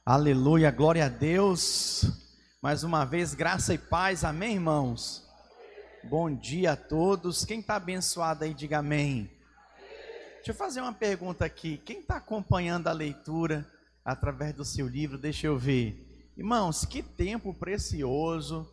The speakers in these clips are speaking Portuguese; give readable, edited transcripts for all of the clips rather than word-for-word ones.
Aleluia, glória a Deus. Mais uma vez, graça e paz, amém, irmãos? Bom dia a todos. Quem está abençoado aí, diga amém. Deixa eu fazer uma pergunta aqui. Quem está acompanhando a leitura através do seu livro? Deixa eu ver. Irmãos, que tempo precioso,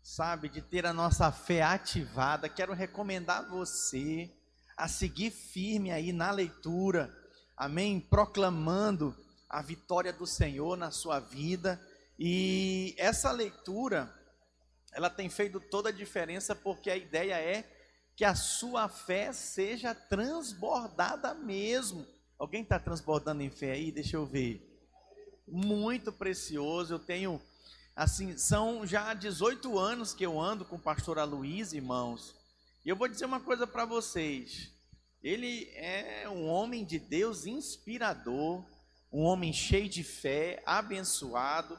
sabe, de ter a nossa fé ativada. Quero recomendar você a seguir firme aí na leitura, amém? Proclamando a vitória do Senhor na sua vida. E essa leitura, ela tem feito toda a diferença, porque a ideia é que a sua fé seja transbordada mesmo. Alguém está transbordando em fé aí? Deixa eu ver. Muito precioso. Eu tenho, assim, são já 18 anos que eu ando com o pastor Aloysio, irmãos. E eu vou dizer uma coisa para vocês. Ele é um homem de Deus inspirador, um homem cheio de fé, abençoado.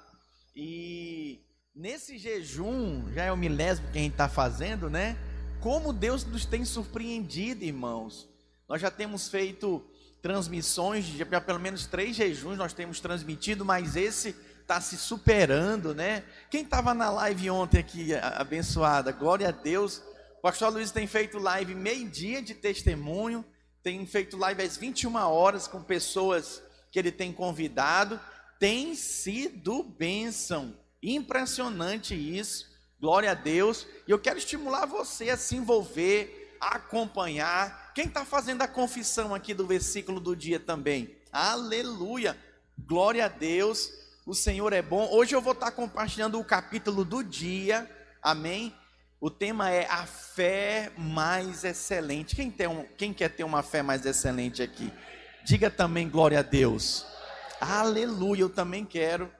E nesse jejum, já é o milésimo que a gente está fazendo, né? Como Deus nos tem surpreendido, irmãos. Nós já temos feito transmissões, já pelo menos 3 jejuns nós temos transmitido, mas esse está se superando, né? Quem estava na live ontem aqui, abençoada, glória a Deus. O pastor Luiz tem feito live meio-dia de testemunho, tem feito live às 21 horas com pessoas que ele tem convidado. Tem sido bênção, impressionante isso, glória a Deus. E eu quero estimular você a se envolver, a acompanhar. Quem está fazendo a confissão aqui do versículo do dia também? Aleluia, glória a Deus, o Senhor é bom. Hoje eu vou estar compartilhando o capítulo do dia, amém? O tema é a fé mais excelente. Quem quer ter uma fé mais excelente aqui? Diga também glória a Deus. Aleluia, eu também quero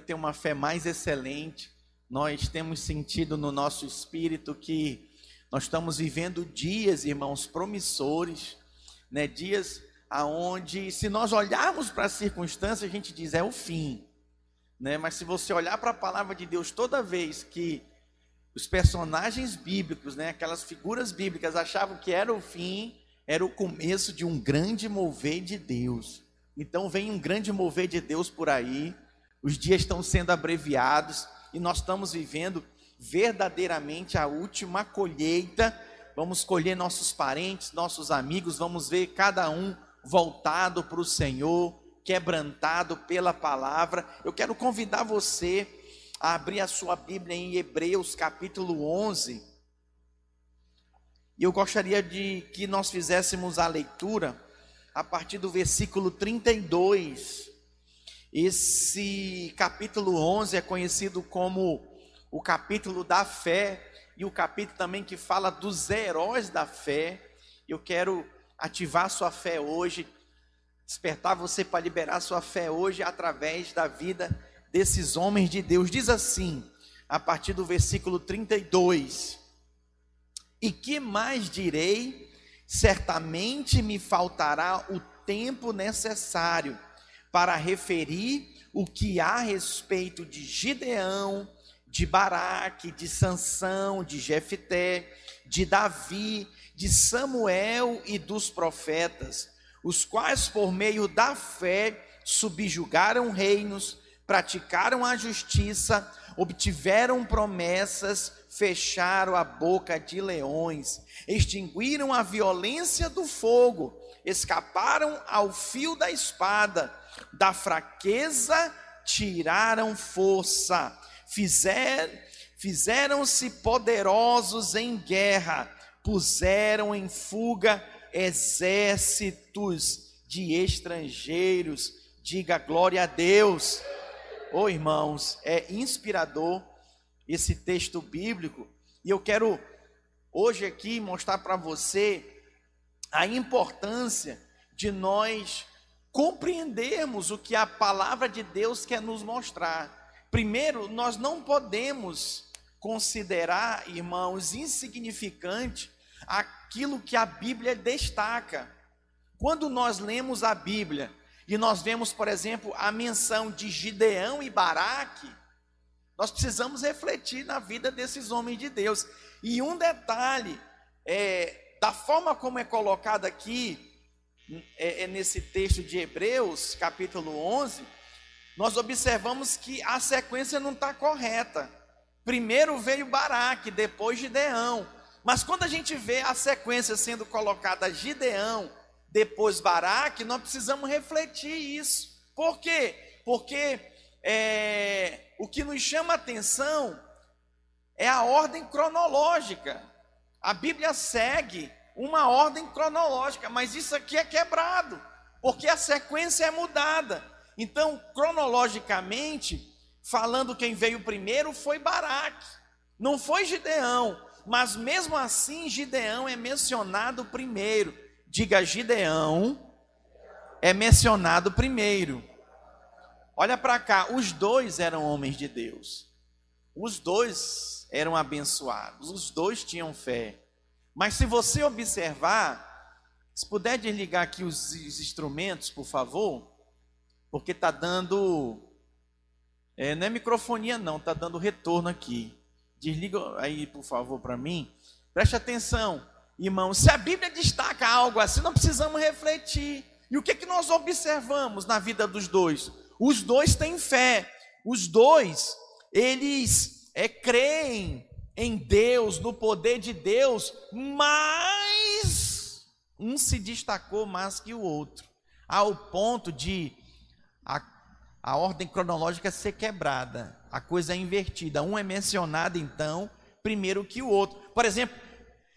ter uma fé mais excelente. Nós temos sentido no nosso espírito que nós estamos vivendo dias, irmãos, promissores, né? Dias aonde, se nós olharmos para as circunstâncias, a gente diz, é o fim, né? Mas se você olhar para a palavra de Deus, toda vez que os personagens bíblicos, né, aquelas figuras bíblicas achavam que era o fim, era o começo de um grande mover de Deus. Então vem um grande mover de Deus por aí, os dias estão sendo abreviados e nós estamos vivendo verdadeiramente a última colheita. Vamos colher nossos parentes, nossos amigos, vamos ver cada um voltado para o Senhor, quebrantado pela palavra. Eu quero convidar você a abrir a sua Bíblia em Hebreus capítulo 11. E eu gostaria de que nós fizéssemos a leitura a partir do versículo 32. Esse capítulo 11 é conhecido como o capítulo da fé, e o capítulo também que fala dos heróis da fé. Eu quero ativar sua fé hoje, despertar você para liberar sua fé hoje através da vida desses homens de Deus. Diz assim, a partir do versículo 32: E que mais direi? Certamente me faltará o tempo necessário para referir o que há a respeito de Gideão, de Baraque, de Sansão, de Jefté, de Davi, de Samuel e dos profetas, os quais por meio da fé subjugaram reinos, praticaram a justiça, obtiveram promessas, fecharam a boca de leões, extinguiram a violência do fogo, escaparam ao fio da espada, da fraqueza tiraram força, fizeram-se poderosos em guerra, puseram em fuga exércitos de estrangeiros. Diga glória a Deus. Oh, irmãos, é inspirador esse texto bíblico, e eu quero hoje aqui mostrar para você a importância de nós compreendermos o que a palavra de Deus quer nos mostrar. Primeiro, nós não podemos considerar, irmãos, insignificante aquilo que a Bíblia destaca. Quando nós lemos a Bíblia e nós vemos, por exemplo, a menção de Gideão e Baraque, nós precisamos refletir na vida desses homens de Deus. E um detalhe, da forma como é colocado aqui, nesse texto de Hebreus, capítulo 11, nós observamos que a sequência não está correta. Primeiro veio Baraque, depois Gideão. Mas quando a gente vê a sequência sendo colocada Gideão, depois Baraque, nós precisamos refletir isso. Por quê? Porque o que nos chama a atenção é a ordem cronológica. A Bíblia segue uma ordem cronológica, mas isso aqui é quebrado, porque a sequência é mudada. Então, cronologicamente, falando, quem veio primeiro foi Baraque, não foi Gideão, mas mesmo assim Gideão é mencionado primeiro. Diga, Gideão é mencionado primeiro. Olha para cá, os dois eram homens de Deus, os dois eram abençoados, os dois tinham fé. Mas se você observar, se puder desligar aqui os instrumentos, por favor, porque está dando, não é microfonia não, está dando retorno aqui. Desliga aí, por favor, para mim. Preste atenção, irmão, se a Bíblia destaca algo assim, nós precisamos refletir. E o que nós observamos na vida dos dois? Os dois têm fé, os dois, eles creem em Deus, no poder de Deus, mas um se destacou mais que o outro, ao ponto de a ordem cronológica ser quebrada, a coisa é invertida, um é mencionado então primeiro que o outro. Por exemplo,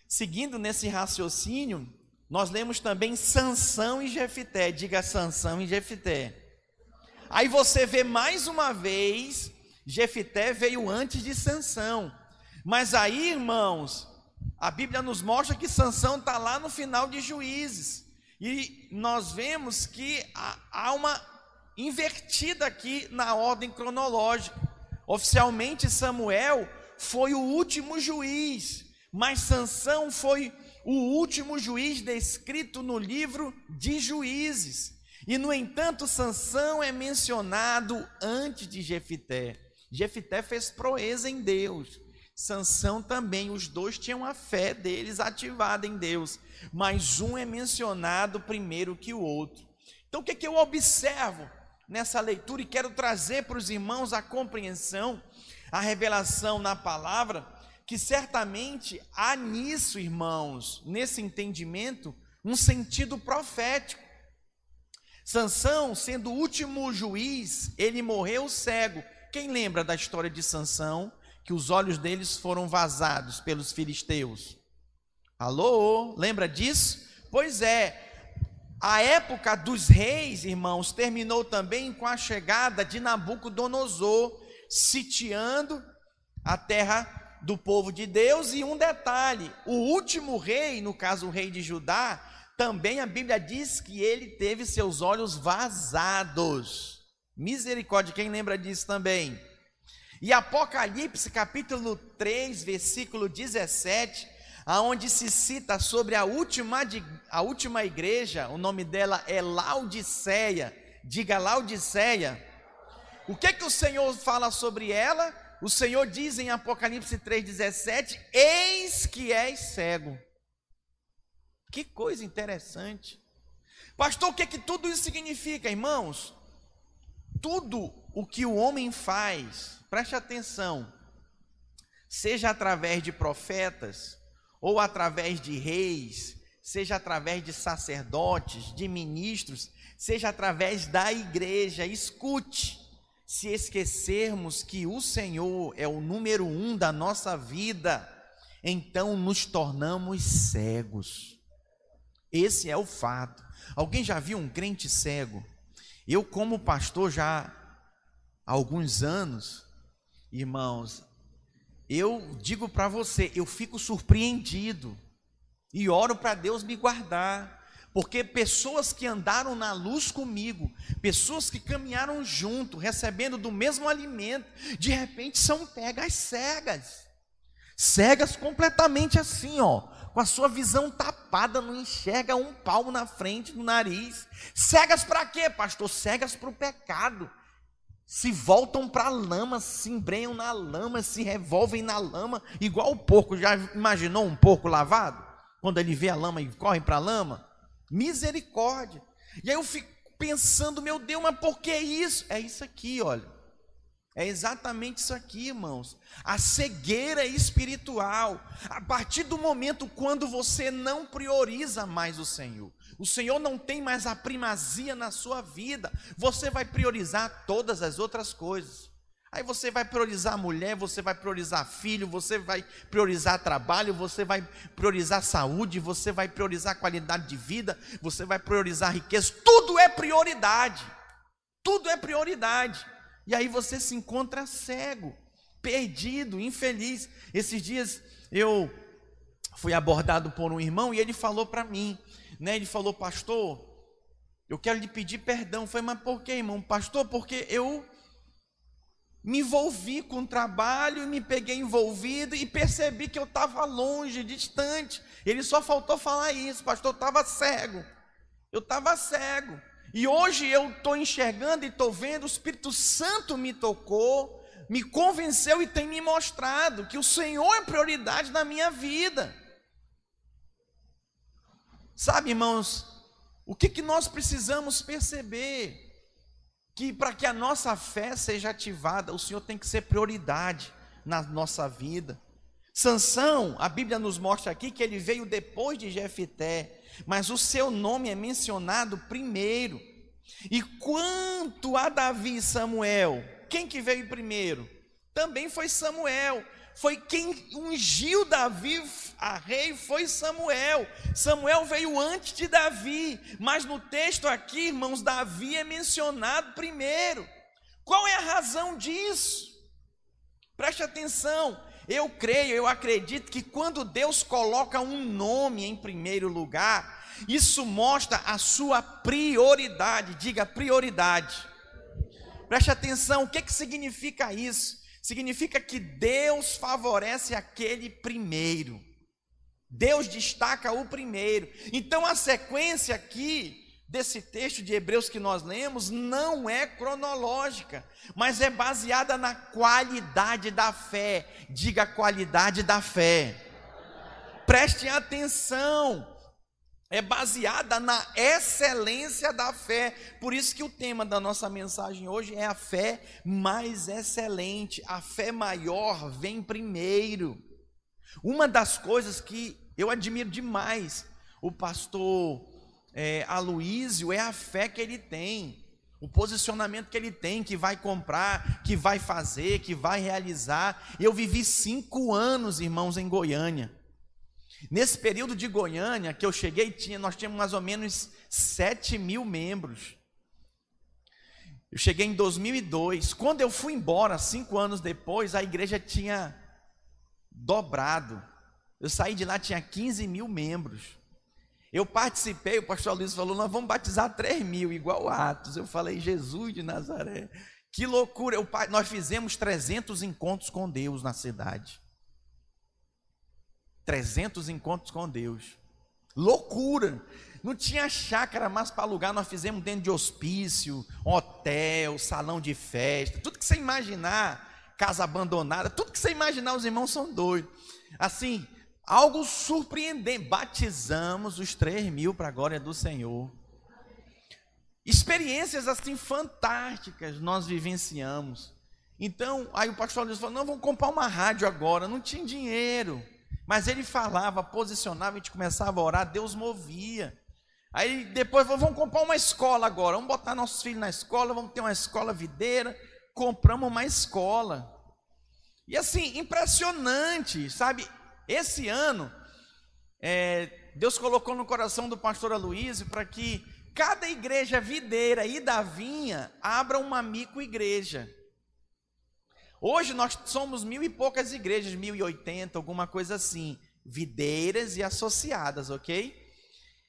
seguindo nesse raciocínio, nós lemos também Sansão e Jefité. Diga, Sansão e Jefité. Aí você vê mais uma vez, Jefité veio antes de Sansão. Mas aí, irmãos, a Bíblia nos mostra que Sansão está lá no final de Juízes. E nós vemos que há uma invertida aqui na ordem cronológica. Oficialmente Samuel foi o último juiz, mas Sansão foi o último juiz descrito no livro de Juízes. E no entanto, Sansão é mencionado antes de Jefité. Jefité fez proeza em Deus. Sansão também, os dois tinham a fé deles ativada em Deus, mas um é mencionado primeiro que o outro. Então o que eu observo nessa leitura e quero trazer para os irmãos a compreensão, a revelação na palavra, que certamente há nisso, irmãos, nesse entendimento, um sentido profético. Sansão, sendo o último juiz, ele morreu cego. Quem lembra da história de Sansão? Que os olhos deles foram vazados pelos filisteus. Alô, lembra disso? Pois é, a época dos reis, irmãos, terminou também com a chegada de Nabucodonosor, sitiando a terra do povo de Deus. E um detalhe, o último rei, no caso o rei de Judá, também a Bíblia diz que ele teve seus olhos vazados. Misericórdia, quem lembra disso também? E Apocalipse capítulo 3, versículo 17, aonde se cita sobre a última igreja, o nome dela é Laodiceia. Diga, Laodiceia. O que o Senhor fala sobre ela? O Senhor diz em Apocalipse 3,17: eis que és cego. Que coisa interessante. Pastor, o que tudo isso significa, irmãos? Tudo o que o homem faz, preste atenção, seja através de profetas, ou através de reis, seja através de sacerdotes, de ministros, seja através da igreja, escute, se esquecermos que o Senhor é o número 1 da nossa vida, então nos tornamos cegos. Esse é o fato. Alguém já viu um crente cego? Eu, como pastor, já há alguns anos, irmãos, eu digo para você, eu fico surpreendido e oro para Deus me guardar, porque pessoas que andaram na luz comigo, pessoas que caminharam junto, recebendo do mesmo alimento, de repente são pegas cegas completamente assim, com a sua visão tapada, não enxerga um palmo na frente do nariz. Cegas para quê, pastor? Cegas para o pecado. Se voltam para a lama, se embrenham na lama, se revolvem na lama, igual o porco. Já imaginou um porco lavado? Quando ele vê a lama e corre para a lama? Misericórdia. E aí eu fico pensando, meu Deus, mas por que isso? É isso aqui, olha. É exatamente isso aqui, irmãos. A cegueira espiritual. A partir do momento quando você não prioriza mais o Senhor não tem mais a primazia na sua vida, você vai priorizar todas as outras coisas. Aí você vai priorizar mulher, você vai priorizar filho, você vai priorizar trabalho, você vai priorizar saúde, você vai priorizar qualidade de vida, você vai priorizar riqueza. Tudo é prioridade. Tudo é prioridade. E aí você se encontra cego, perdido, infeliz. Esses dias eu fui abordado por um irmão e ele falou para mim, né? Ele falou: pastor, eu quero lhe pedir perdão. Eu falei: mas por que, irmão? Pastor, porque eu me envolvi com o trabalho e me peguei envolvido e percebi que eu estava longe, distante. Ele só faltou falar isso: pastor, eu estava cego. Eu estava cego. E hoje eu estou enxergando e estou vendo, o Espírito Santo me tocou, me convenceu e tem me mostrado que o Senhor é prioridade na minha vida. Sabe, irmãos, o que nós precisamos perceber? Que para que a nossa fé seja ativada, o Senhor tem que ser prioridade na nossa vida. Sansão, a Bíblia nos mostra aqui que ele veio depois de Jefté, mas o seu nome é mencionado primeiro. E quanto a Davi e Samuel, quem que veio primeiro? Também foi Samuel. Foi quem ungiu Davi a rei, foi Samuel. Samuel veio antes de Davi, mas no texto aqui, irmãos, Davi é mencionado primeiro. Qual é a razão disso? Preste atenção. Eu creio, eu acredito que quando Deus coloca um nome em primeiro lugar, isso mostra a sua prioridade. Diga prioridade. Preste atenção, o que significa isso? Significa que Deus favorece aquele primeiro. Deus destaca o primeiro. Então a sequência aqui desse texto de Hebreus que nós lemos não é cronológica, mas é baseada na qualidade da fé. Diga qualidade da fé. Preste atenção. É baseada na excelência da fé. Por isso que o tema da nossa mensagem hoje é a fé mais excelente. A fé maior vem primeiro. Uma das coisas que eu admiro demais o pastor Aloísio é a fé que ele tem, o posicionamento que ele tem, que vai comprar, que vai fazer, que vai realizar. Eu vivi 5 anos, irmãos, em Goiânia. Nesse período de Goiânia que eu cheguei, nós tínhamos mais ou menos 7.000 membros. Eu cheguei em 2002. Quando eu fui embora, 5 anos depois, a igreja tinha dobrado. Eu saí de lá, tinha 15.000 membros. Eu participei, o pastor Luiz falou: nós vamos batizar 3.000, igual Atos. Eu falei: Jesus de Nazaré, que loucura. Nós fizemos 300 encontros com Deus na cidade. 300 encontros com Deus. Loucura. Não tinha chácara mais para alugar, nós fizemos dentro de hospício, hotel, salão de festa, tudo que você imaginar, casa abandonada, tudo que você imaginar, os irmãos são doidos. Assim, algo surpreendente. Batizamos os 3.000 para a glória do Senhor. Experiências assim fantásticas nós vivenciamos. Então, aí o pastor Luiz falou: não, vamos comprar uma rádio agora. Não tinha dinheiro. Mas ele falava, posicionava, a gente começava a orar, Deus movia. Aí depois, vamos comprar uma escola agora, vamos botar nossos filhos na escola, vamos ter uma escola videira. Compramos uma escola. E assim, impressionante, sabe? Esse ano, Deus colocou no coração do pastor Aloísio para que cada igreja videira e da vinha abra uma micro-igreja. Hoje nós somos 1.000 e poucas igrejas, 1.080, alguma coisa assim, videiras e associadas, ok?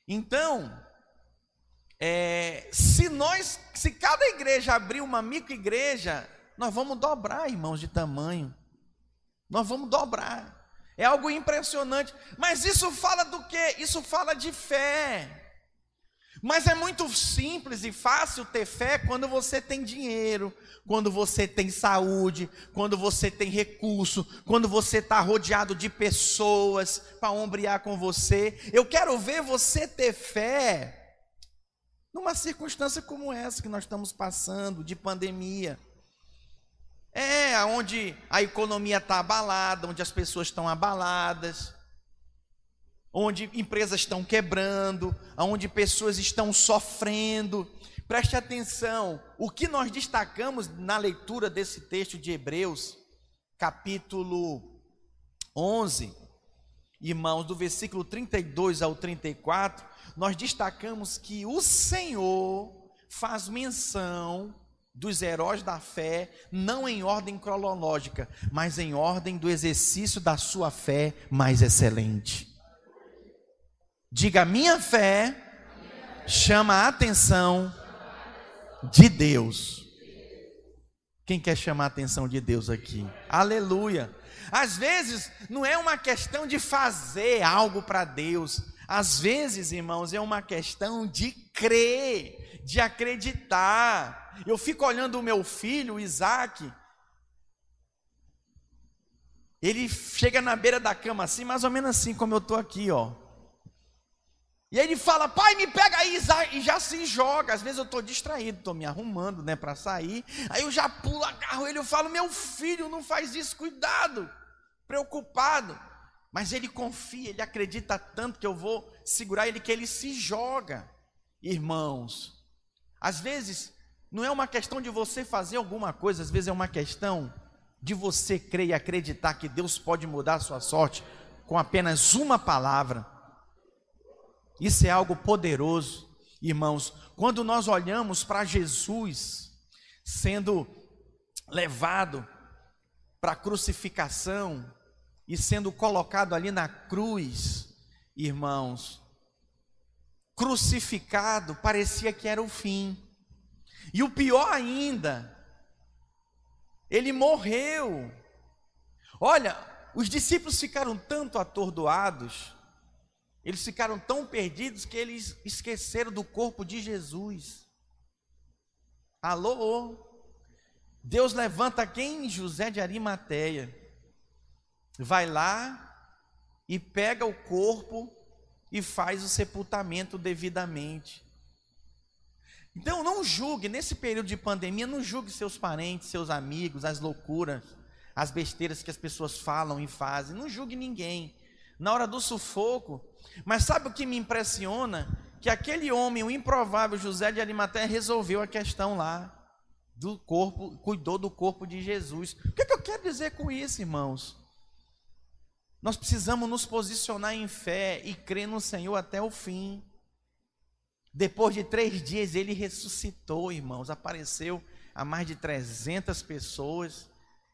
Então, se cada igreja abrir uma micro-igreja, nós vamos dobrar, irmãos, de tamanho. Nós vamos dobrar. É algo impressionante. Mas isso fala do quê? Isso fala de fé. Mas é muito simples e fácil ter fé quando você tem dinheiro, quando você tem saúde, quando você tem recurso, quando você está rodeado de pessoas para ombrear com você. Eu quero ver você ter fé numa circunstância como essa que nós estamos passando, de pandemia. Onde a economia está abalada, onde as pessoas estão abaladas, onde empresas estão quebrando, onde pessoas estão sofrendo. Preste atenção, o que nós destacamos na leitura desse texto de Hebreus, capítulo 11, irmãos, do versículo 32 ao 34, nós destacamos que o Senhor faz menção dos heróis da fé, não em ordem cronológica, mas em ordem do exercício da sua fé mais excelente. Diga, minha fé chama a atenção de Deus. Quem quer chamar a atenção de Deus aqui? Aleluia. Às vezes não é uma questão de fazer algo para Deus. Às vezes, irmãos, é uma questão de crer, de acreditar. Eu fico olhando o meu filho, o Isaac. Ele chega na beira da cama assim, mais ou menos assim como eu estou aqui, ó. E aí ele fala, pai, me pega aí, Isaac, e já se joga. Às vezes eu estou distraído, estou me arrumando, né, para sair. Aí eu já pulo, agarro ele, eu falo, meu filho, não faz isso, cuidado. Preocupado. Mas ele confia, ele acredita tanto que eu vou segurar ele, que ele se joga. Irmãos, às vezes não é uma questão de você fazer alguma coisa, às vezes é uma questão de você crer e acreditar que Deus pode mudar a sua sorte com apenas uma palavra. Isso é algo poderoso, irmãos. Quando nós olhamos para Jesus sendo levado para a crucificação e sendo colocado ali na cruz, irmãos, crucificado, parecia que era o fim. E o pior ainda, ele morreu. Olha, os discípulos ficaram tanto atordoados, eles ficaram tão perdidos que eles esqueceram do corpo de Jesus. Alô? Deus levanta quem? José de Arimateia. Vai lá e pega o corpo e faz o sepultamento devidamente. Então não julgue, nesse período de pandemia, não julgue seus parentes, seus amigos, as loucuras, as besteiras que as pessoas falam e fazem. Não julgue ninguém. Na hora do sufoco. Mas sabe o que me impressiona? Que aquele homem, o improvável José de Arimateia, resolveu a questão lá do corpo, cuidou do corpo de Jesus. O que eu quero dizer com isso, irmãos? Nós precisamos nos posicionar em fé e crer no Senhor até o fim. Depois de 3 dias ele ressuscitou, irmãos, apareceu a mais de 300 pessoas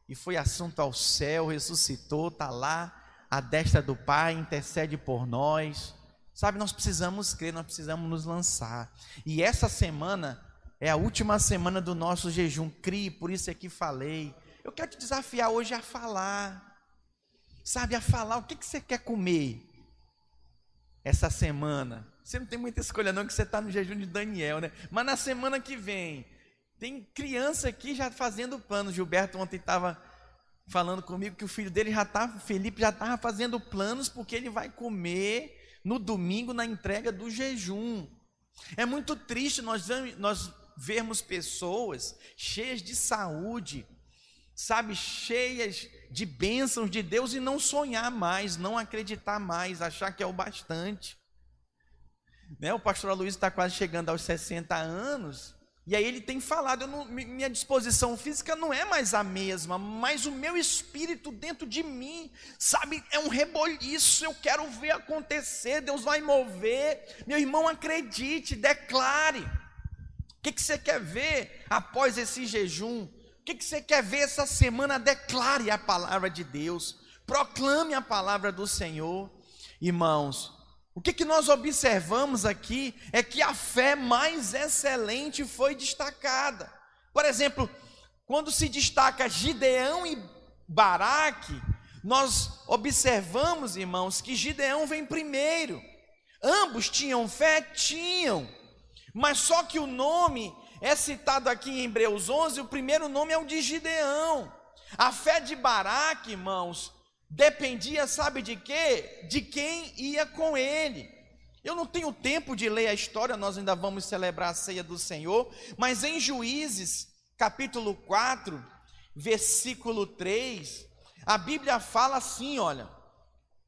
e foi assunto ao céu, ressuscitou, está lá à destra do Pai, intercede por nós. Sabe, nós precisamos crer, nós precisamos nos lançar. E essa semana é a última semana do nosso jejum. Crie, por isso é que falei. Eu quero te desafiar hoje a falar. Sabe, a falar o que você quer comer essa semana. Você não tem muita escolha não, que você está no jejum de Daniel, né? Mas na semana que vem, tem criança aqui já fazendo plano. Gilberto ontem estava falando comigo que o filho dele Felipe já estava fazendo planos, porque ele vai comer no domingo na entrega do jejum. É muito triste nós vermos pessoas cheias de saúde, sabe, cheias de bênçãos de Deus e não sonhar mais, não acreditar mais, achar que é o bastante. Né? O pastor Aloysio está quase chegando aos 60 anos, e aí ele tem falado, minha disposição física não é mais a mesma, mas o meu espírito dentro de mim, sabe, é um reboliço, eu quero ver acontecer, Deus vai mover. Meu irmão, acredite, declare. O que você quer ver após esse jejum? O que você quer ver essa semana? Declare a palavra de Deus, proclame a palavra do Senhor. Irmãos, o que nós observamos aqui é que a fé mais excelente foi destacada. Por exemplo, quando se destaca Gideão e Baraque, nós observamos, irmãos, que Gideão vem primeiro. Ambos tinham fé? Tinham. Mas só que o nome é citado aqui em Hebreus 11, o primeiro nome é o de Gideão. A fé de Baraque, irmãos, dependia, sabe de quê? De quem ia com ele. Eu não tenho tempo de ler a história, nós ainda vamos celebrar a ceia do Senhor, mas em Juízes, capítulo 4, versículo 3, a Bíblia fala assim, olha,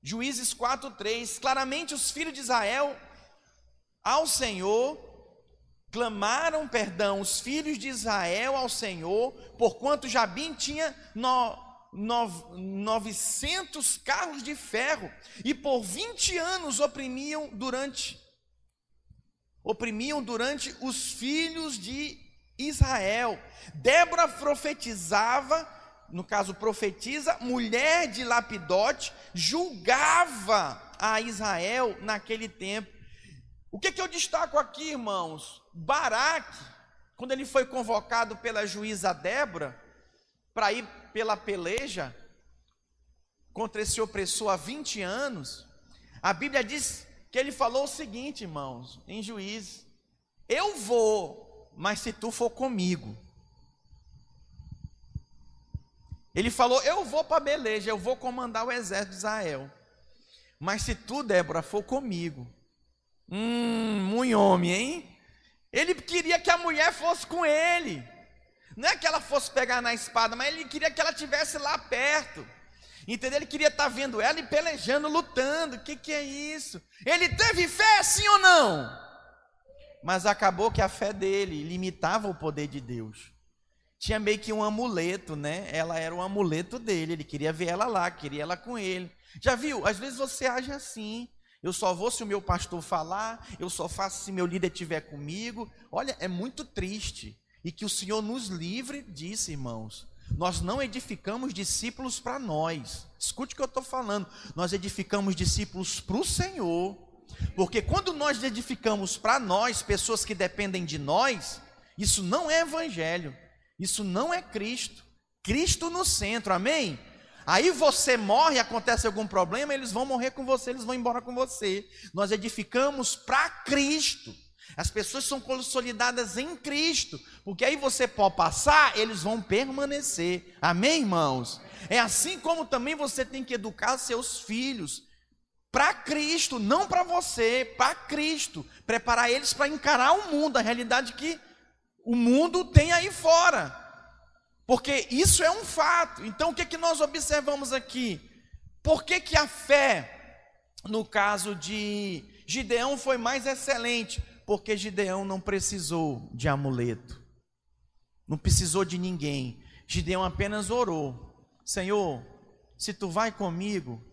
Juízes 4, 3, claramente os filhos de Israel ao Senhor, clamaram perdão, os filhos de Israel ao Senhor, porquanto Jabim tinha 900 carros de ferro, e por 20 anos oprimiam durante os filhos de Israel. Débora profetizava, no caso profetiza, mulher de Lapidote, julgava a Israel naquele tempo. O que eu destaco aqui, irmãos? Baraque, quando ele foi convocado pela juíza Débora, para ir pela peleja contra esse opressor há 20 anos, a Bíblia diz que ele falou o seguinte, irmãos, em Juízes: eu vou, mas se tu for comigo. Ele falou: eu vou para a peleja, eu vou comandar o exército de Israel, mas se tu, Débora, for comigo. Muito homem, hein? Ele queria que a mulher fosse com ele. Não é que ela fosse pegar na espada, mas ele queria que ela estivesse lá perto. Entendeu? Ele queria estar vendo ela e pelejando, lutando. O que é isso? Ele teve fé, sim ou não? Mas acabou que a fé dele limitava o poder de Deus. Tinha meio que um amuleto, né? Ela era o amuleto dele. Ele queria ver ela lá, queria ela com ele. Já viu? Às vezes você age assim. Eu só vou se o meu pastor falar, eu só faço se meu líder estiver comigo. Olha, é muito triste. E que o Senhor nos livre disso, irmãos. Nós não edificamos discípulos para nós. Escute o que eu estou falando. Nós edificamos discípulos para o Senhor. Porque quando nós edificamos para nós, pessoas que dependem de nós, isso não é evangelho. Isso não é Cristo. Cristo no centro, amém? Aí você morre, acontece algum problema, eles vão morrer com você, eles vão embora com você. Nós edificamos para Cristo. As pessoas são consolidadas em Cristo, porque aí você pode passar, eles vão permanecer. Amém, irmãos? É assim como também você tem que educar seus filhos para Cristo, não para você, para Cristo. Preparar eles para encarar o mundo, a realidade que o mundo tem aí fora. Porque isso é um fato. Então o que nós observamos aqui? Por que a fé, no caso de Gideão, foi mais excelente? Porque Gideão não precisou de amuleto, não precisou de ninguém. Gideão apenas orou: Senhor, se tu vai comigo,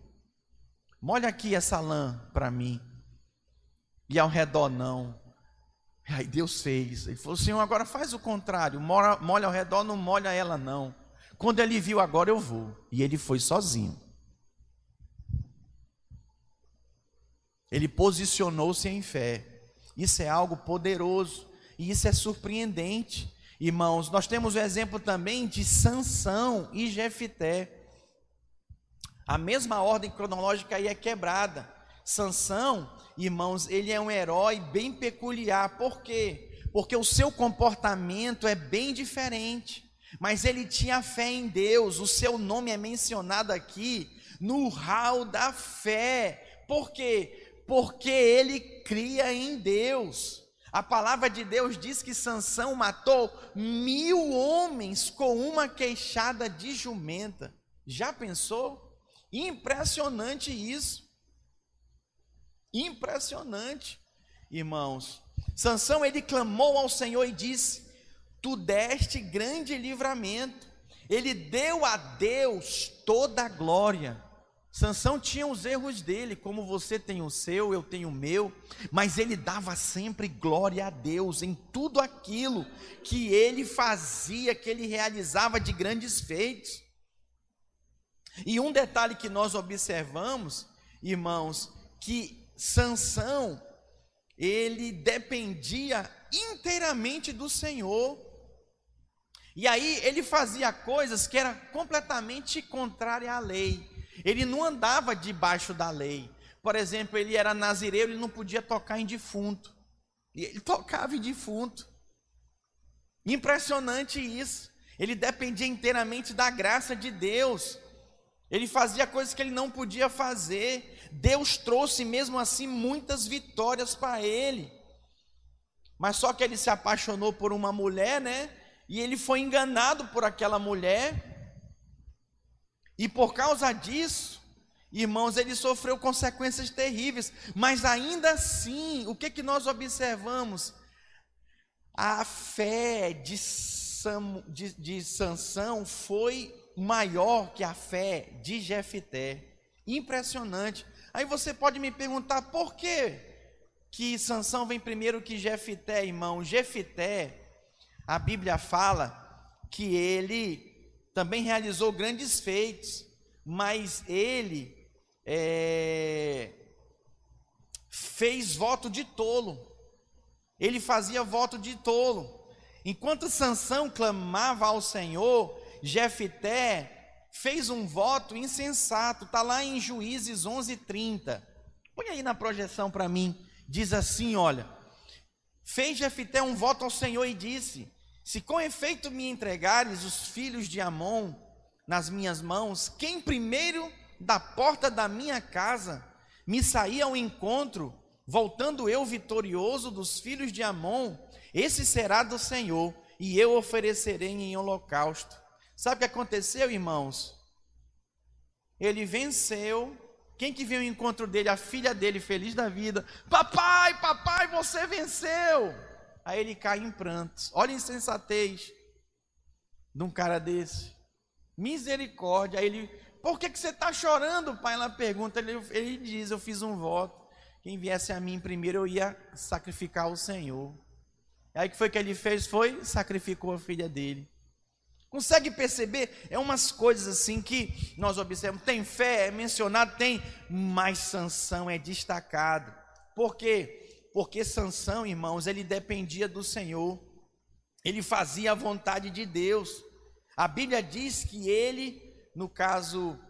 molha aqui essa lã para mim, e ao redor não. Aí Deus fez. Ele falou: Senhor, agora faz o contrário, molha ao redor, não molha ela não. Quando ele viu: agora eu vou. E ele foi sozinho. Ele posicionou-se em fé. Isso é algo poderoso, e isso é surpreendente. Irmãos, nós temos o exemplo também de Sansão e Jefité. A mesma ordem cronológica aí é quebrada. Sansão, irmãos, ele é um herói bem peculiar. Por quê? Porque o seu comportamento é bem diferente, mas ele tinha fé em Deus. O seu nome é mencionado aqui no hall da fé. Por quê? Porque ele cria em Deus. A palavra de Deus diz que Sansão matou 1000 homens com uma queixada de jumenta. Já pensou? Impressionante isso. Impressionante, irmãos. Sansão, ele clamou ao Senhor e disse: tu deste grande livramento. Ele deu a Deus toda a glória. Sansão tinha os erros dele, como você tem o seu, eu tenho o meu, mas ele dava sempre glória a Deus em tudo aquilo que ele fazia, que ele realizava de grandes feitos. E um detalhe que nós observamos, irmãos, que Sansão, ele dependia inteiramente do Senhor. E aí ele fazia coisas que eram completamente contrárias à lei. Ele não andava debaixo da lei. Por exemplo, ele era nazireiro, ele não podia tocar em defunto. E ele tocava em defunto. Impressionante isso. Ele dependia inteiramente da graça de Deus. Ele fazia coisas que ele não podia fazer. Deus trouxe mesmo assim muitas vitórias para ele. Mas só que ele se apaixonou por uma mulher, né? E ele foi enganado por aquela mulher. E por causa disso, irmãos, ele sofreu consequências terríveis. Mas ainda assim, o que nós observamos? A fé de Sansão foi maior que a fé de Jefté. Impressionante. Aí você pode me perguntar, por que Sansão vem primeiro que Jefté, irmão? Jefté, a Bíblia fala que ele também realizou grandes feitos, mas ele fez voto de tolo. Ele fazia voto de tolo. Enquanto Sansão clamava ao Senhor, Jefté fez um voto insensato. Está lá em Juízes 11:30. Põe aí na projeção para mim. Diz assim, olha: fez Jefté um voto ao Senhor e disse: se com efeito me entregares os filhos de Amon nas minhas mãos, quem primeiro da porta da minha casa me sair ao encontro, voltando eu vitorioso dos filhos de Amon, esse será do Senhor, e eu oferecerei em holocausto. Sabe o que aconteceu, irmãos? Ele venceu. Quem que veio ao encontro dele? A filha dele, feliz da vida. Papai, papai, você venceu. Aí ele cai em prantos. Olha a insensatez de um cara desse. Misericórdia. Aí ele: por que você está chorando, pai? Ela pergunta. Ele diz: eu fiz um voto. Quem viesse a mim primeiro, eu ia sacrificar o Senhor. Aí o que foi que ele fez? Sacrificou a filha dele. Consegue perceber? É umas coisas assim que nós observamos. Tem fé, é mencionado, tem, mas Sansão é destacado. Por quê? Porque Sansão, irmãos, ele dependia do Senhor. Ele fazia a vontade de Deus. A Bíblia diz que ele, no caso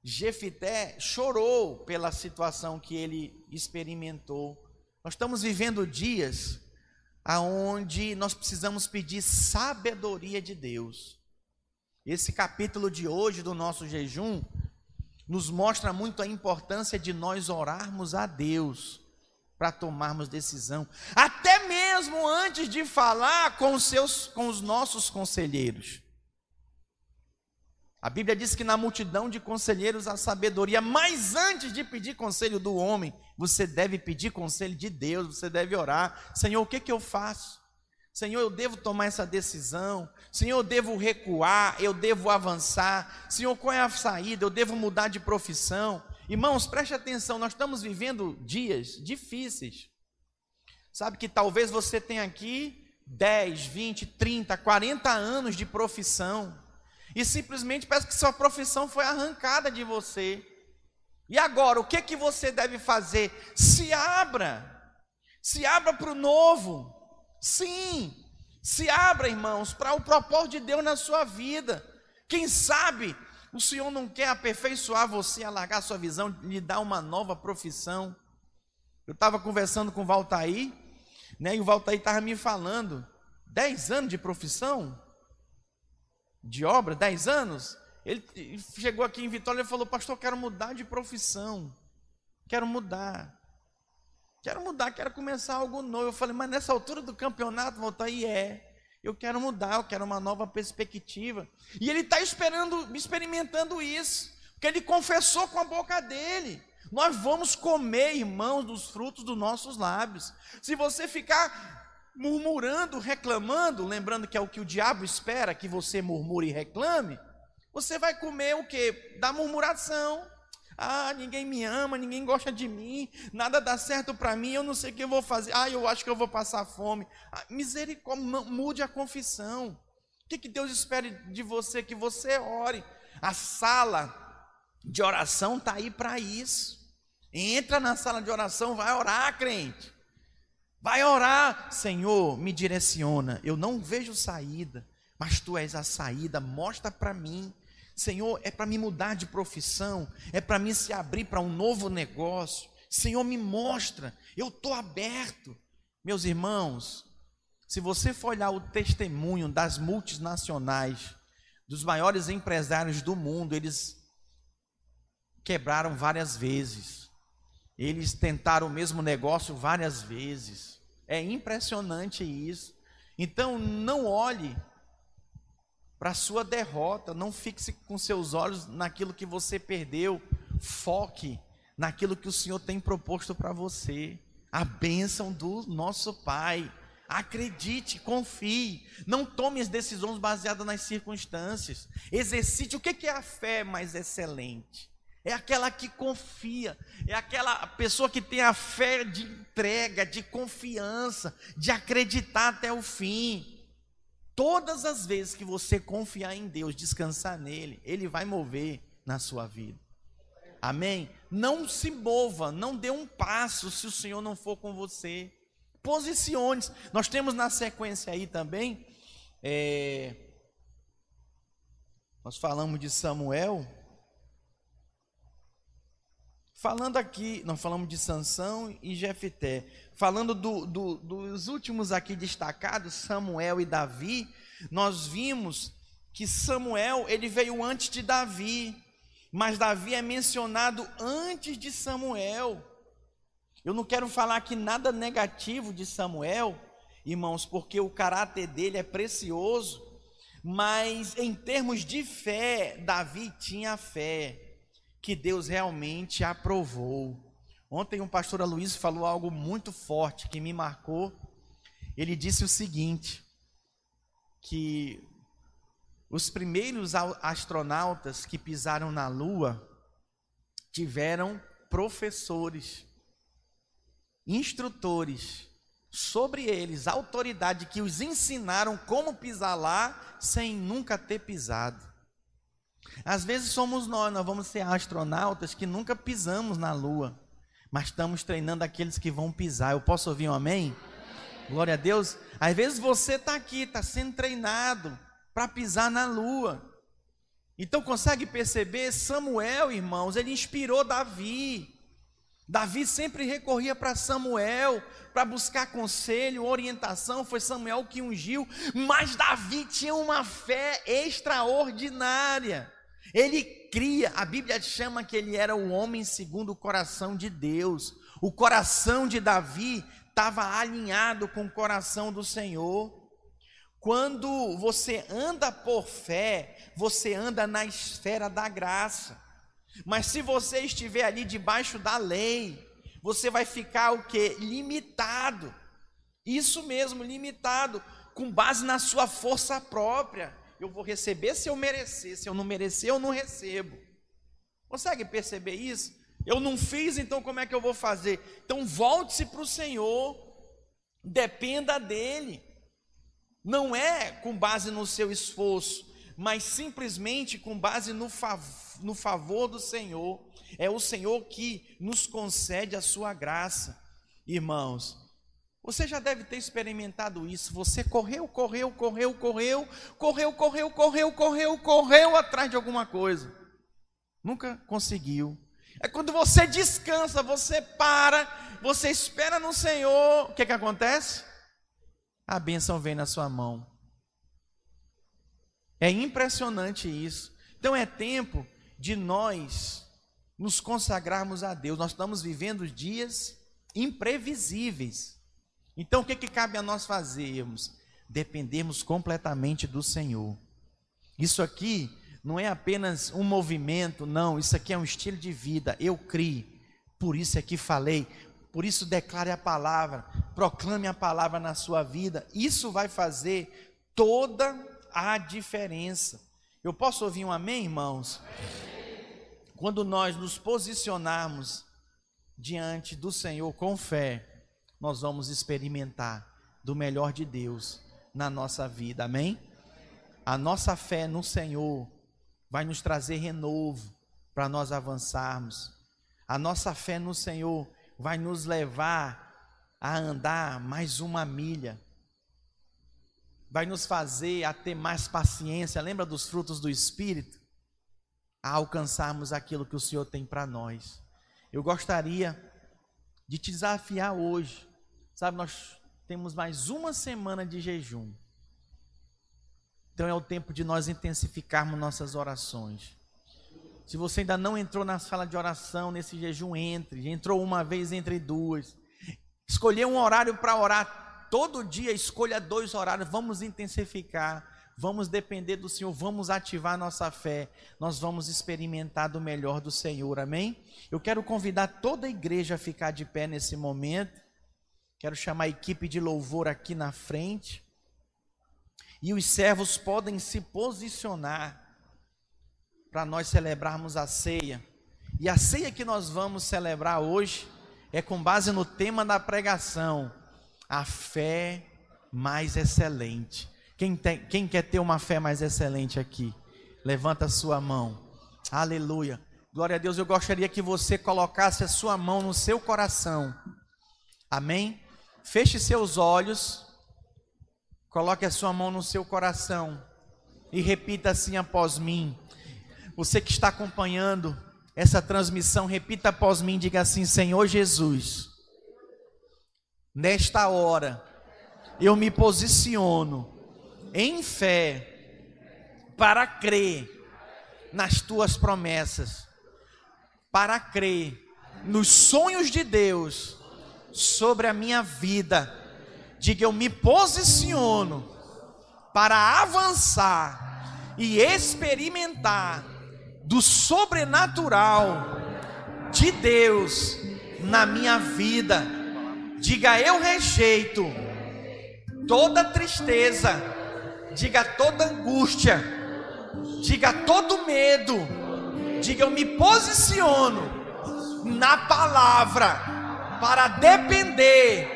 Jefté, chorou pela situação que ele experimentou. Nós estamos vivendo dias aonde nós precisamos pedir sabedoria de Deus. Esse capítulo de hoje do nosso jejum nos mostra muito a importância de nós orarmos a Deus para tomarmos decisão, até mesmo antes de falar com os nossos conselheiros. A Bíblia diz que na multidão de conselheiros há sabedoria, mas antes de pedir conselho do homem, você deve pedir conselho de Deus, você deve orar: Senhor, o que eu faço? Senhor, eu devo tomar essa decisão? Senhor, eu devo recuar? Eu devo avançar? Senhor, qual é a saída? Eu devo mudar de profissão? Irmãos, preste atenção, nós estamos vivendo dias difíceis. Sabe que talvez você tenha aqui 10, 20, 30, 40 anos de profissão e simplesmente parece que sua profissão foi arrancada de você. E agora, o que você deve fazer? Se abra para o novo. Sim, se abra, irmãos, para o propósito de Deus na sua vida. Quem sabe o Senhor não quer aperfeiçoar você, alargar sua visão, lhe dar uma nova profissão. Eu estava conversando com o Valtair, né, e o Valtair estava me falando: 10 anos de profissão? De obra, 10 anos? Ele chegou aqui em Vitória e falou: pastor, quero mudar de profissão. Quero mudar, quero começar algo novo. Eu falei: mas nessa altura do campeonato, Valtair, eu quero mudar, eu quero uma nova perspectiva. E ele está experimentando isso, porque ele confessou com a boca dele. Nós vamos comer, irmãos, dos frutos dos nossos lábios. Se você ficar murmurando, reclamando, lembrando que é o que o diabo espera, que você murmure e reclame, você vai comer o quê? Da murmuração. Ah, ninguém me ama, ninguém gosta de mim, nada dá certo para mim, eu não sei o que eu vou fazer. Ah, eu acho que eu vou passar fome. Misericórdia, mude a confissão. O que Deus espera de você? Que você ore. A sala de oração está aí para isso. Entra na sala de oração, vai orar, crente. Vai orar: Senhor, me direciona, eu não vejo saída, mas Tu és a saída, mostra para mim. Senhor, é para me mudar de profissão, é para mim se abrir para um novo negócio. Senhor, me mostra, eu estou aberto. Meus irmãos, se você for olhar o testemunho das multinacionais, dos maiores empresários do mundo, eles quebraram várias vezes. Eles tentaram o mesmo negócio várias vezes. É impressionante isso. Então, não olhe para a sua derrota, não fixe com seus olhos naquilo que você perdeu. Foque naquilo que o Senhor tem proposto para você. A bênção do nosso Pai. Acredite, confie. Não tome as decisões baseadas nas circunstâncias. Exercite. O que é a fé mais excelente? É aquela que confia, é aquela pessoa que tem a fé de entrega, de confiança, de acreditar até o fim. Todas as vezes que você confiar em Deus, descansar nele, Ele vai mover na sua vida. Amém? Não se mova, não dê um passo se o Senhor não for com você. Posicione-se. Nós temos na sequência aí também, nós falamos de Samuel. Falando aqui, nós falamos de Sansão e Jefté. Falando dos últimos aqui destacados, Samuel e Davi, nós vimos que Samuel, ele veio antes de Davi, mas Davi é mencionado antes de Samuel. Eu não quero falar aqui nada negativo de Samuel, irmãos, porque o caráter dele é precioso, mas em termos de fé, Davi tinha fé que Deus realmente aprovou. Ontem o pastor Aloysio falou algo muito forte que me marcou. Ele disse o seguinte, que os primeiros astronautas que pisaram na Lua tiveram professores, instrutores sobre eles, autoridade que os ensinaram como pisar lá sem nunca ter pisado. Às vezes somos nós vamos ser astronautas que nunca pisamos na Lua, mas estamos treinando aqueles que vão pisar. Eu posso ouvir um amém? Glória a Deus. Às vezes você está aqui, está sendo treinado para pisar na Lua. Então consegue perceber? Samuel, irmãos, ele inspirou Davi. Davi sempre recorria para Samuel para buscar conselho, orientação. Foi Samuel que ungiu, mas Davi tinha uma fé extraordinária. Ele cria, a Bíblia chama que ele era o homem segundo o coração de Deus. O coração de Davi estava alinhado com o coração do Senhor. Quando você anda por fé, você anda na esfera da graça. Mas se você estiver ali debaixo da lei, você vai ficar o quê? Limitado. Isso mesmo, limitado, com base na sua força própria. Eu vou receber se eu merecer, se eu não merecer, eu não recebo. Consegue perceber isso? Eu não fiz, então como é que eu vou fazer? Então volte-se para o Senhor, dependa dEle. Não é com base no seu esforço, mas simplesmente com base no favor do Senhor. É o Senhor que nos concede a sua graça. Irmãos, você já deve ter experimentado isso. Você correu atrás de alguma coisa, nunca conseguiu. É quando você descansa, você para, você espera no Senhor, o que acontece? A bênção vem na sua mão. É impressionante isso. Então é tempo de nós nos consagrarmos a Deus. Nós estamos vivendo dias imprevisíveis. Então o que cabe a nós fazermos? Dependermos completamente do Senhor. Isso aqui não é apenas um movimento, não. Isso aqui é um estilo de vida. Eu criei, por isso é que falei. Por isso declare a palavra, proclame a palavra na sua vida. Isso vai fazer toda a diferença. Eu posso ouvir um amém, irmãos? Quando nós nos posicionarmos diante do Senhor com fé, nós vamos experimentar do melhor de Deus na nossa vida, amém? A nossa fé no Senhor vai nos trazer renovo para nós avançarmos. A nossa fé no Senhor vai nos levar a andar mais uma milha, vai nos fazer a ter mais paciência. Lembra dos frutos do Espírito? A alcançarmos aquilo que o Senhor tem para nós. Eu gostaria de te desafiar hoje, sabe, nós temos mais uma semana de jejum, então é o tempo de nós intensificarmos nossas orações. Se você ainda não entrou na sala de oração, nesse jejum, entre. Entrou uma vez, entre duas. Escolher um horário para orar todo dia, escolha 2 horários. Vamos intensificar, vamos depender do Senhor, vamos ativar nossa fé. Nós vamos experimentar do melhor do Senhor, amém? Eu quero convidar toda a igreja a ficar de pé nesse momento. Quero chamar a equipe de louvor aqui na frente. E os servos podem se posicionar para nós celebrarmos a ceia. E a ceia que nós vamos celebrar hoje é com base no tema da pregação, a fé mais excelente. Quem quer ter uma fé mais excelente aqui? Levanta a sua mão. Aleluia. Glória a Deus. Eu gostaria que você colocasse a sua mão no seu coração. Amém? Feche seus olhos. Coloque a sua mão no seu coração. E repita assim após mim. Você que está acompanhando essa transmissão, repita após mim, diga assim: Senhor Jesus, nesta hora, eu me posiciono em fé para crer nas tuas promessas, para crer nos sonhos de Deus sobre a minha vida. Diga: eu me posiciono para avançar e experimentar do sobrenatural de Deus na minha vida. Diga: eu rejeito toda tristeza, diga toda angústia, diga todo medo, diga: eu me posiciono na palavra para depender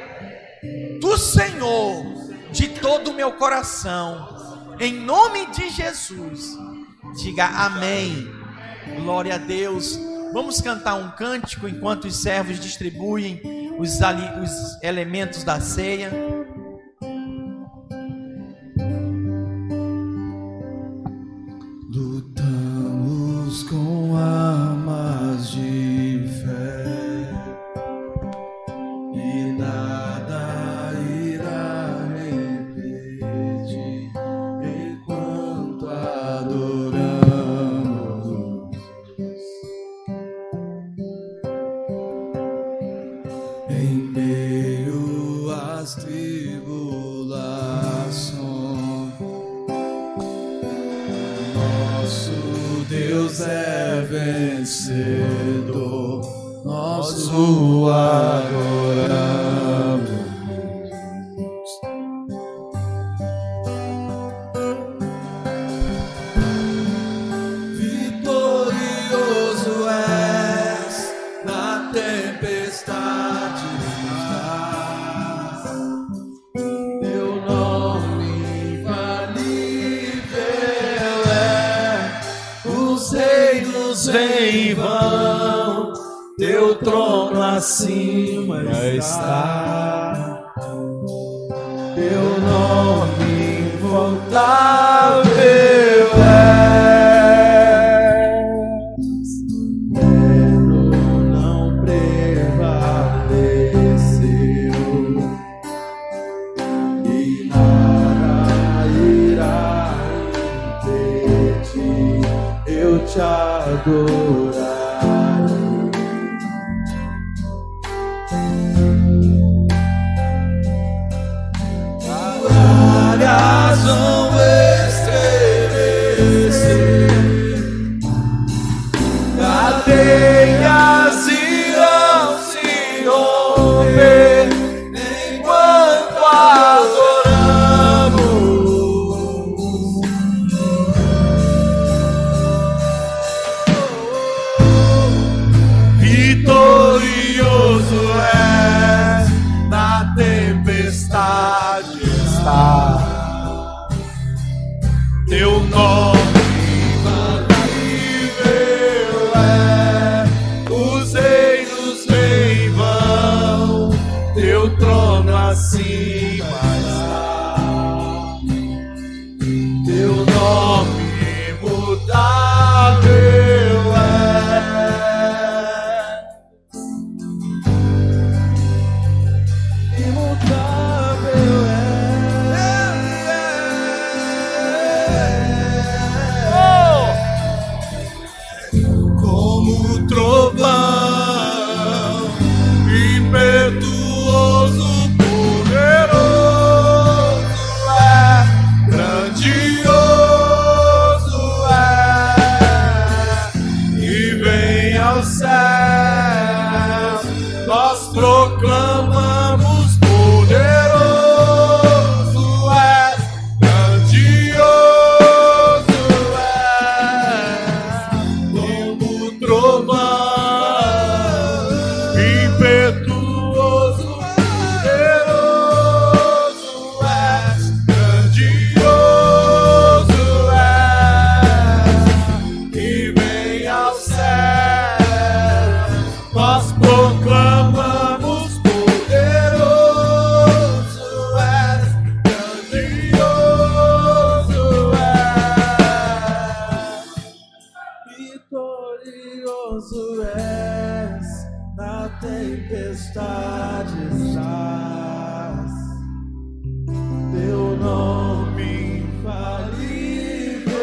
do Senhor de todo o meu coração, em nome de Jesus. Diga amém. Glória a Deus. Vamos cantar um cântico enquanto os servos distribuem os elementos da ceia. Lutamos com armas de fé e nada irá me impedir enquanto adoramos. Em meio às tribulações, nosso Deus é vencedor, nós o adoramos. Vitorioso és, na tempestade estás, teu nome infalível é, os reinos vêm e vão, teu trono acima está, teu nome incontável não prevaleceu e nada irá impedir eu te adorarei. Muralhas vão estremecer, cadeias irão se romper enquanto adoramos. Vitorioso és, na tempestade está, teu nome infalível é, os reinos vêm e vão, teu trono acima está, teu nome imutável imutável Vitorioso és, na tempestade estás. Teu nome infalível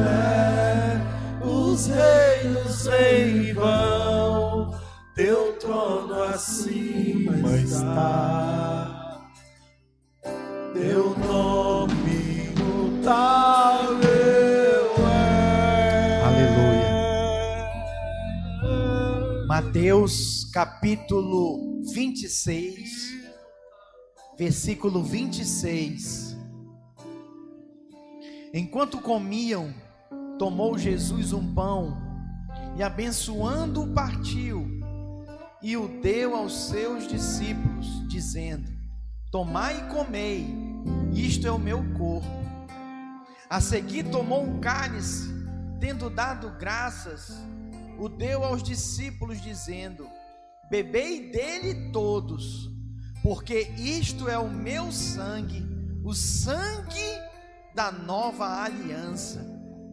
é, os reinos em vão, teu trono acima está. Teu nome imutável é. Aleluia. Mateus capítulo 26, versículo 26. Enquanto comiam, tomou Jesus um pão e, abençoando-o, partiu e o deu aos seus discípulos, dizendo: tomai e comei, isto é o meu corpo. A seguir tomou um cálice, tendo dado graças, o deu aos discípulos, dizendo: bebei dele todos, porque isto é o meu sangue, o sangue da nova aliança,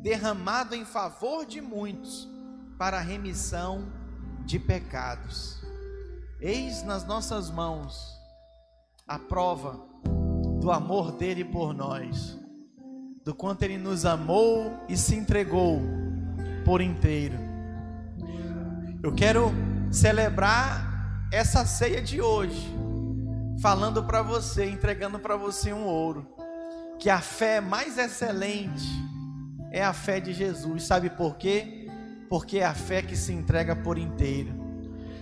derramado em favor de muitos, para a remissão de pecados. Eis nas nossas mãos a prova do amor dele por nós, do quanto ele nos amou e se entregou por inteiro. Eu quero celebrar essa ceia de hoje, falando para você, entregando para você um ouro, que a fé mais excelente é a fé de Jesus. Sabe por quê? Porque é a fé que se entrega por inteiro.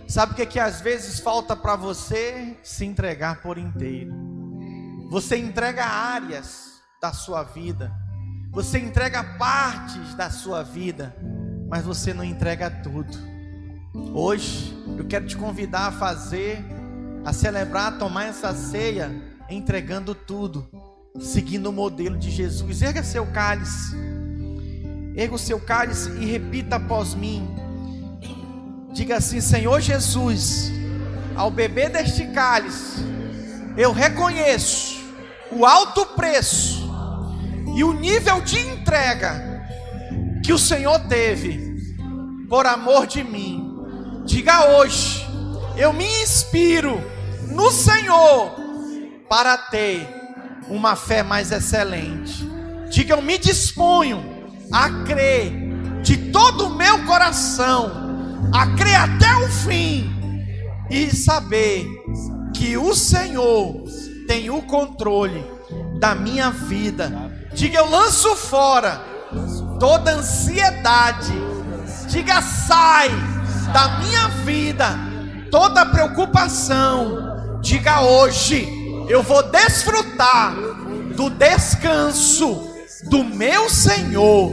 Sabe o que às vezes falta para você? Se entregar por inteiro. Você entrega áreas da sua vida, você entrega partes da sua vida, mas você não entrega tudo. Hoje eu quero te convidar a celebrar, a tomar essa ceia, entregando tudo, seguindo o modelo de Jesus. Erga seu cálice, erga o seu cálice e repita após mim. Diga assim: Senhor Jesus, ao beber deste cálice, eu reconheço o alto preço e o nível de entrega que o Senhor teve por amor de mim. Diga hoje: eu me inspiro no Senhor para ter uma fé mais excelente. Diga: eu me disponho a crer de todo o meu coração, a crer até o fim e saber que o Senhor tem o controle da minha vida. Diga: eu lanço fora toda ansiedade. Diga: sai da minha vida toda preocupação. Diga: hoje eu vou desfrutar do descanso do meu Senhor,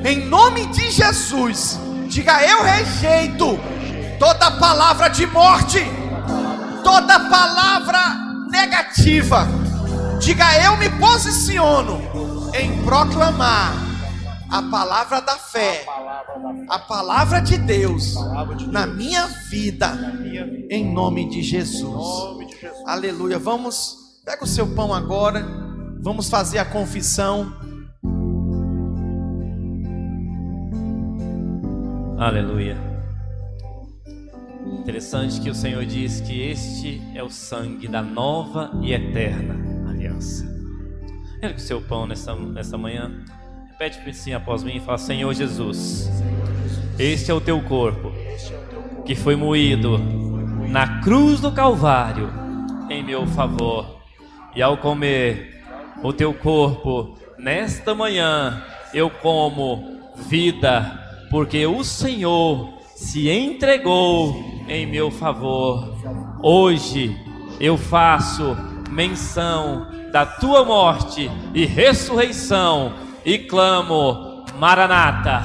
em nome de Jesus. Diga: eu rejeito toda palavra de morte, toda palavra negativa. Diga: eu me posiciono em proclamar a palavra da fé, a palavra de Deus na minha vida, em nome de Jesus. Aleluia. Vamos, pega o seu pão agora, vamos fazer a confissão. Aleluia. Interessante que o Senhor diz que este é o sangue da nova e eterna aliança. Ergue o seu pão nessa manhã, repete assim após mim e fala: Senhor Jesus, este é o teu corpo que foi moído na cruz do Calvário em meu favor. E ao comer o teu corpo nesta manhã, eu como vida, porque o Senhor se entregou em meu favor. Hoje eu faço menção da tua morte e ressurreição e clamo: Maranata,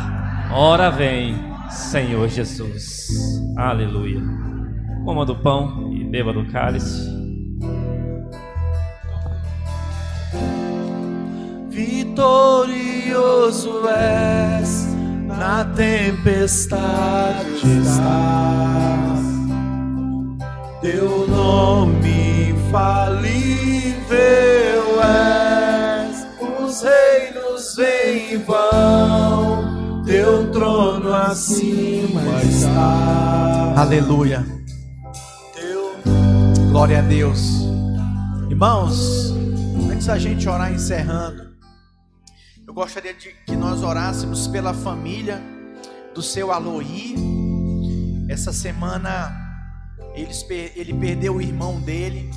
ora vem, Senhor Jesus. Aleluia. Coma do pão e beba do cálice. Vitorioso és, na tempestade estás. Teu nome infalível és, os reinos vêm em vão, teu trono trono acima está. Aleluia. Glória a Deus. Irmãos, antes da gente orar encerrando, eu gostaria de que nós orássemos pela família do seu Aloí. Essa semana ele perdeu o irmão dele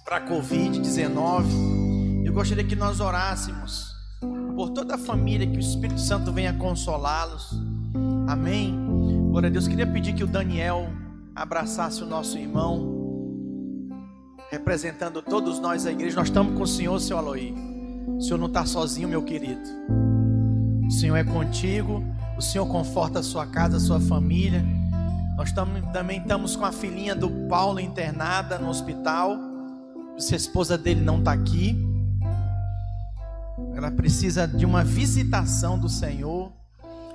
para a Covid-19. Eu gostaria que nós orássemos por toda a família, que o Espírito Santo venha consolá-los. Amém. Glória a Deus. Queria pedir que o Daniel abraçasse o nosso irmão, representando todos nós, a igreja. Nós estamos com o Senhor, seu Aloí. O Senhor não está sozinho, meu querido. O Senhor é contigo. O Senhor conforta a sua casa, a sua família. Nós também estamos com a filhinha do Paulo internada no hospital. Se a esposa dele não está aqui, ela precisa de uma visitação do Senhor.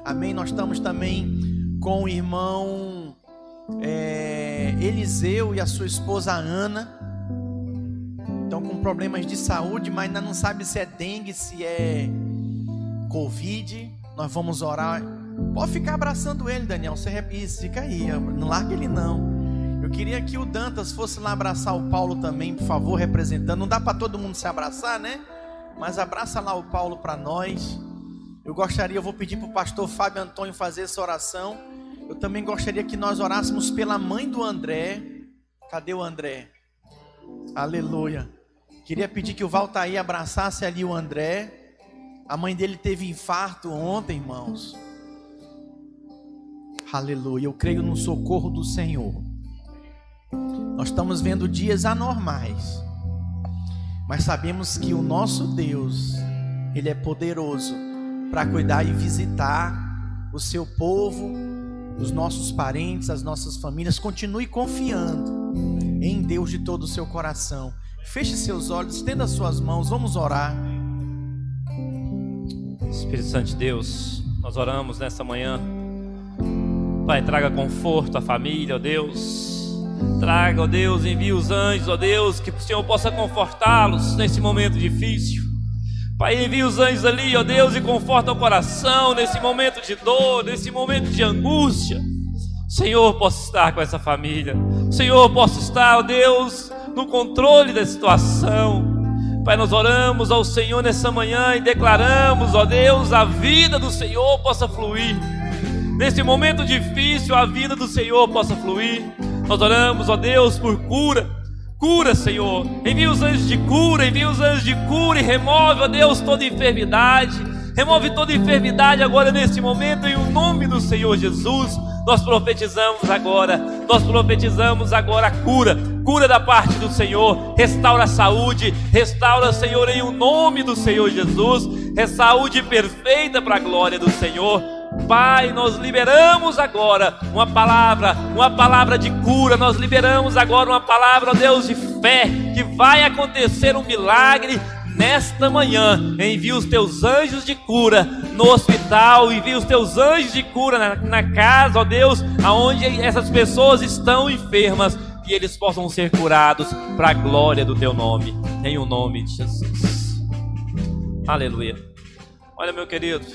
Amém. Nós estamos também com o irmão Eliseu e a sua esposa Ana. Estão com problemas de saúde, mas ainda não sabe se é dengue, se é Covid. Nós vamos orar. Pode ficar abraçando ele, Daniel. Você fica aí, não larga ele não. Eu queria que o Dantas fosse lá abraçar o Paulo também, por favor, representando. Não dá para todo mundo se abraçar, né? Mas abraça lá o Paulo para nós. Eu vou pedir para o pastor Fábio Antônio fazer essa oração. Eu também gostaria que nós orássemos pela mãe do André. Cadê o André? Aleluia. Queria pedir que o Valtair abraçasse ali o André. A mãe dele teve infarto ontem, irmãos. Aleluia. Eu creio no socorro do Senhor. Nós estamos vendo dias anormais, mas sabemos que o nosso Deus, Ele é poderoso para cuidar e visitar o seu povo, os nossos parentes, as nossas famílias. Continue confiando em Deus de todo o seu coração. Feche seus olhos, estenda suas mãos, vamos orar. Espírito Santo de Deus, nós oramos nessa manhã. Pai, traga conforto à família, ó Deus. Traga, ó Deus, envie os anjos, ó Deus, que o Senhor possa confortá-los nesse momento difícil. Pai, envie os anjos ali, ó Deus, e conforta o coração nesse momento de dor, nesse momento de angústia. O Senhor possa estar com essa família. O Senhor possa estar, ó Deus, no controle da situação. Pai, nós oramos ao Senhor nessa manhã e declaramos, ó Deus, a vida do Senhor possa fluir. Nesse momento difícil, a vida do Senhor possa fluir. Nós oramos, ó Deus, por cura. Cura, Senhor. Envia os anjos de cura, envia os anjos de cura e remove, ó Deus, toda enfermidade. Remove toda enfermidade agora nesse momento, em nome do Senhor Jesus. Nós profetizamos agora a cura. Cura da parte do Senhor. Restaura a saúde. Restaura, Senhor, em nome do Senhor Jesus. É saúde perfeita para a glória do Senhor. Pai, nós liberamos agora uma palavra de cura. Nós liberamos agora uma palavra, ó Deus, de fé, que vai acontecer um milagre nesta manhã. Envia os teus anjos de cura no hospital, envia os teus anjos de cura na casa, ó Deus, aonde essas pessoas estão enfermas, e eles possam ser curados para a glória do teu nome, em o nome de Jesus. Aleluia. Olha, meu querido,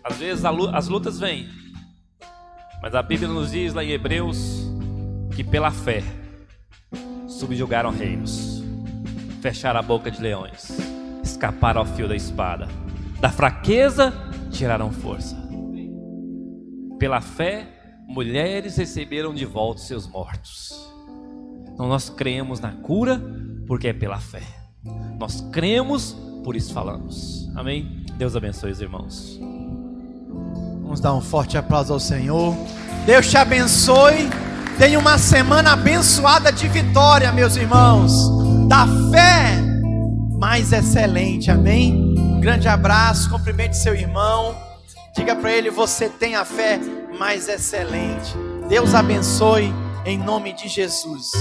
às vezes as lutas vêm, mas a Bíblia nos diz lá em Hebreus que pela fé subjugaram reinos, fecharam a boca de leões, escaparam ao fio da espada, da fraqueza tiraram força. Pela fé, mulheres receberam de volta os seus mortos. Então nós cremos na cura porque é pela fé. Nós cremos, por isso falamos. Amém? Deus abençoe os irmãos. Vamos dar um forte aplauso ao Senhor. Deus te abençoe. Tenha uma semana abençoada de vitória, meus irmãos. Da fé mais excelente, amém? Um grande abraço, cumprimente seu irmão. Diga para ele, você tem a fé mais excelente. Deus abençoe em nome de Jesus.